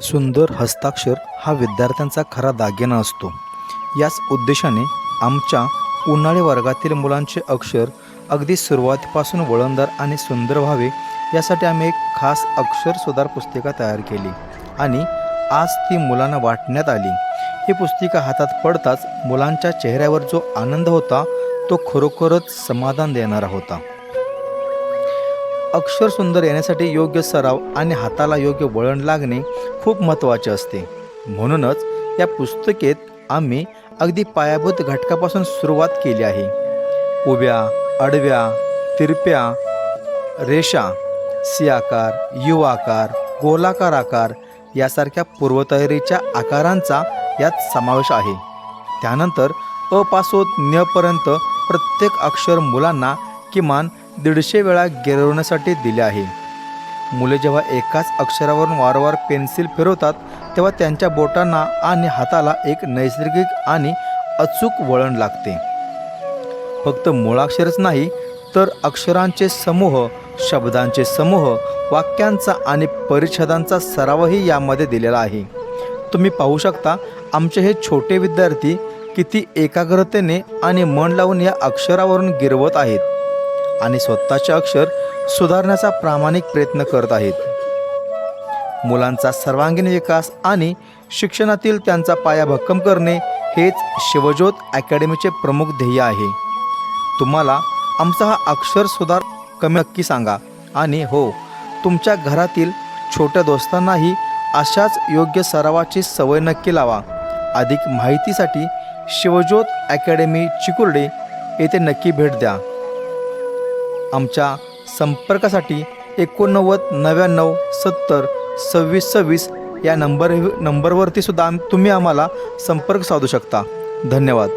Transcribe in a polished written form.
सुंदर हस्ताक्षर हा विद्यार्थ्यांचा खरा दागिना असतो. याच उद्देशाने आमच्या उन्हाळी वर्गातील मुलांचे अक्षर अगदी सुरुवातीपासून वळणदार आणि सुंदर व्हावे यासाठी आम्ही एक खास अक्षर सुधार पुस्तिका तयार केली आणि आज ती मुलांना वाटण्यात आली. ही पुस्तिका हातात पडताच मुलांच्या चेहऱ्यावर जो आनंद होता तो खरोखरच समाधान देणारा होता. अक्षर सुंदर येण्यासाठी योग्य सराव आणि हाताला योग्य वळण लागणे खूप महत्त्वाचे असते. म्हणूनच या पुस्तिकेत आम्ही अगदी पायाभूत घटकापासून सुरुवात केली आहे. उभ्या, आडव्या, तिरप्या रेषा, सी आकार, यू आकार, गोलाकार आकार यासारख्या पूर्वतयारीच्या आकारांचा यात समावेश आहे. त्यानंतर अ पासून न्य पर्यंत प्रत्येक अक्षर मुलांना किमान 150 वेळा गिरवण्यासाठी दिले आहे. मुले जेव्हा एकाच अक्षरावरून वारंवार पेन्सिल फिरवतात तेव्हा त्यांच्या बोटांना आणि हाताला एक नैसर्गिक आणि अचूक वळण लागते. फक्त मुळाक्षरच नाही तर अक्षरांचे समूह, शब्दांचे समूह, वाक्यांचा आणि परिच्छेदांचा सरावही यामध्ये दिलेला आहे. तुम्ही पाहू शकता आमचे हे छोटे विद्यार्थी किती एकाग्रतेने आणि मन लावून या अक्षरावरून गिरवत आहेत आणि स्वतःचे अक्षर सुधारण्याचा प्रामाणिक प्रयत्न करत आहेत. मुलांचा सर्वांगीण विकास आणि शिक्षणातील त्यांचा पाया भक्कम करणे हेच शिवज्योत अकॅडमीचे प्रमुख ध्येय आहे. तुम्हाला आमचा हा अक्षर सुधार कमी नक्की सांगा आणि हो, तुमच्या घरातील छोट्या दोस्तांनाही अशाच योग्य सरावाची सवय नक्की लावा. अधिक माहितीसाठी शिवज्योत अकॅडमी चिकुर्डे येथे नक्की भेट द्या. आमच्या संपर्कासाठी 89 99 70 26 26 या नंबरवरती सुद्धा तुम्ही आम्हाला संपर्क साधू शकता. धन्यवाद.